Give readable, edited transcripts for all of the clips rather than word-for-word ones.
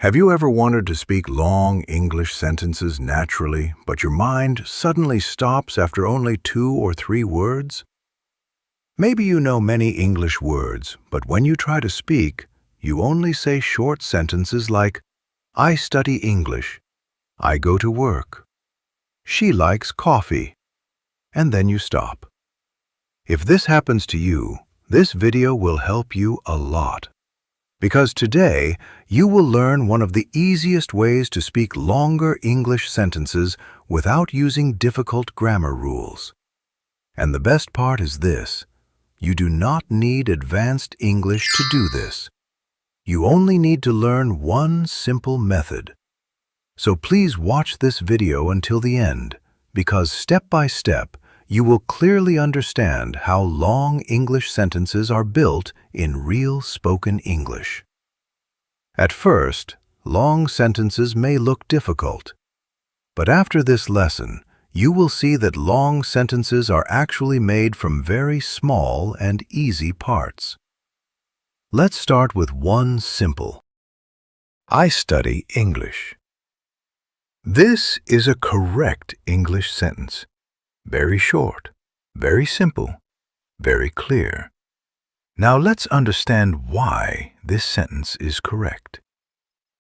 Have you ever wanted to speak long English sentences naturally, but your mind suddenly stops after only 2 or 3 words? Maybe you know many English words, but when you try to speak, you only say short sentences like, I study English, I go to work, she likes coffee, and then you stop. If this happens to you, this video will help you a lot. Because today, you will learn one of the easiest ways to speak longer English sentences without using difficult grammar rules. And the best part is this: you do not need advanced English to do this. You only need to learn one simple method. So please watch this video until the end, because step by step, you will clearly understand how long English sentences are built in real spoken English. At first, long sentences may look difficult. But after this lesson, you will see that long sentences are actually made from very small and easy parts. Let's start with one simple. I study English. This is a correct English sentence. Very short, very simple, very clear. Now let's understand why this sentence is correct.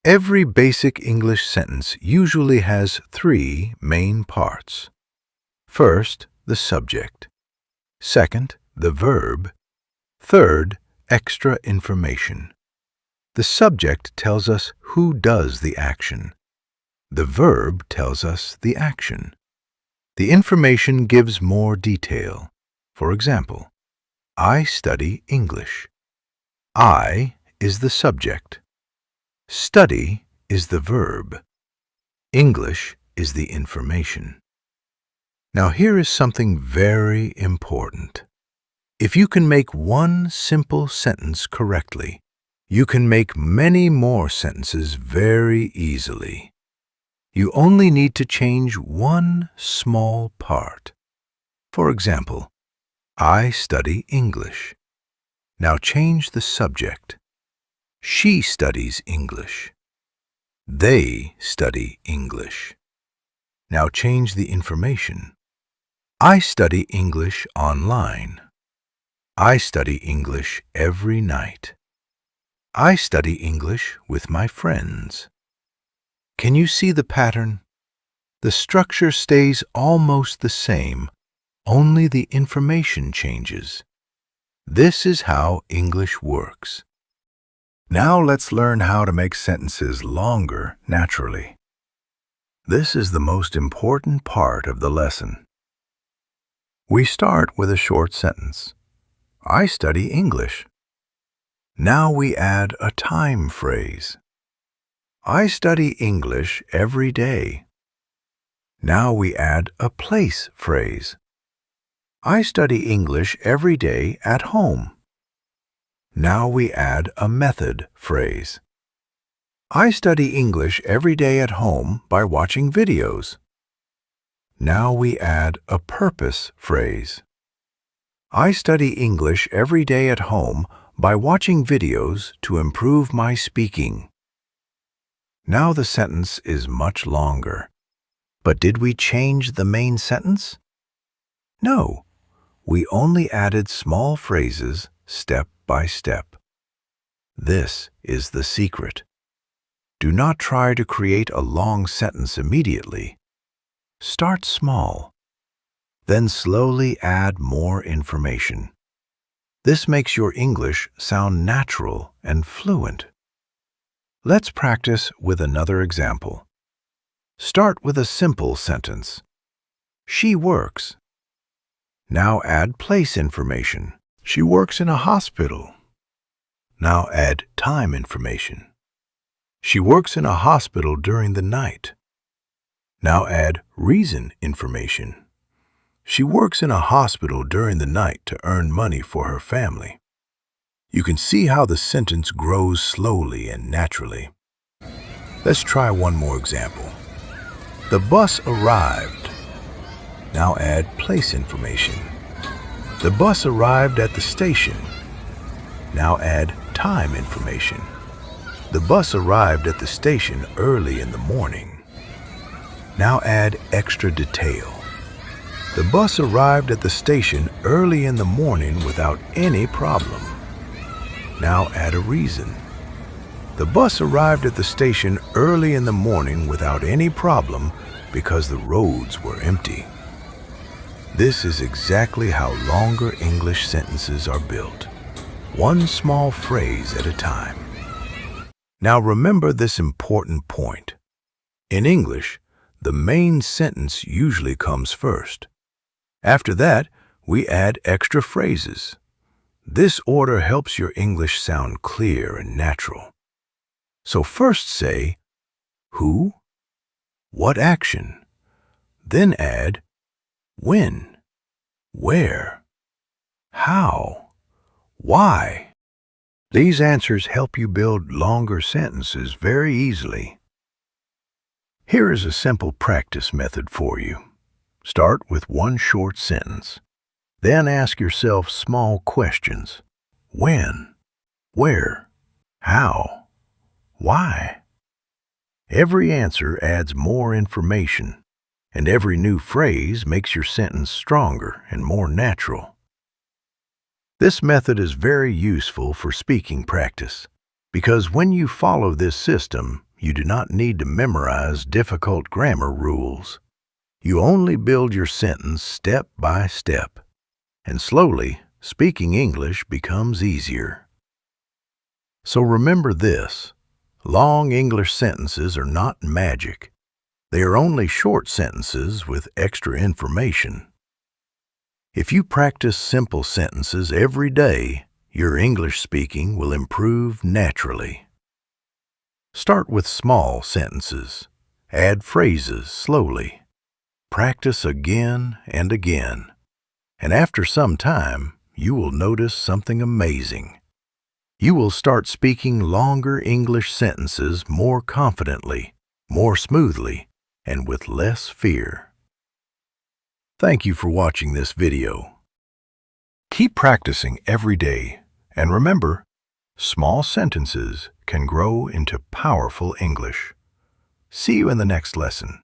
Every basic English sentence usually has 3 main parts. First, the subject. Second, the verb. Third, extra information. The subject tells us who does the action. The verb tells us the action. The information gives more detail. For example, I study English. I is the subject. Study is the verb. English is the information. Now here is something very important. If you can make one simple sentence correctly, you can make many more sentences very easily. You only need to change one small part. For example, I study English. Now change the subject. She studies English. They study English. Now change the information. I study English online. I study English every night. I study English with my friends. Can you see the pattern? The structure stays almost the same, only the information changes. This is how English works. Now let's learn how to make sentences longer naturally. This is the most important part of the lesson. We start with a short sentence. I study English. Now we add a time phrase. I study English every day. Now we add a place phrase. I study English every day at home. Now we add a method phrase. I study English every day at home by watching videos. Now we add a purpose phrase. I study English every day at home by watching videos to improve my speaking. Now the sentence is much longer. But did we change the main sentence? No, we only added small phrases step by step. This is the secret. Do not try to create a long sentence immediately. Start small. Then slowly add more information. This makes your English sound natural and fluent. Let's practice with another example. Start with a simple sentence. She works. Now add place information. She works in a hospital. Now add time information. She works in a hospital during the night. Now add reason information. She works in a hospital during the night to earn money for her family. You can see how the sentence grows slowly and naturally. Let's try one more example. The bus arrived. Now add place information. The bus arrived at the station. Now add time information. The bus arrived at the station early in the morning. Now add extra detail. The bus arrived at the station early in the morning without any problem. Now add a reason. The bus arrived at the station early in the morning without any problem because the roads were empty. This is exactly how longer English sentences are built, one small phrase at a time. Now remember this important point. In English, the main sentence usually comes first. After that, we add extra phrases. This order helps your English sound clear and natural. So first say, who? What action? Then add, when? Where? How? Why? These answers help you build longer sentences very easily. Here is a simple practice method for you. Start with one short sentence. Then ask yourself small questions. When? Where? How? Why? Every answer adds more information, and every new phrase makes your sentence stronger and more natural. This method is very useful for speaking practice, because when you follow this system, you do not need to memorize difficult grammar rules. You only build your sentence step by step, and slowly, speaking English becomes easier. So remember this. Long English sentences are not magic. They are only short sentences with extra information. If you practice simple sentences every day, your English speaking will improve naturally. Start with small sentences. Add phrases slowly. Practice again and again. And after some time, you will notice something amazing. You will start speaking longer English sentences more confidently, more smoothly, and with less fear. Thank you for watching this video. Keep practicing every day, and remember, small sentences can grow into powerful English. See you in the next lesson.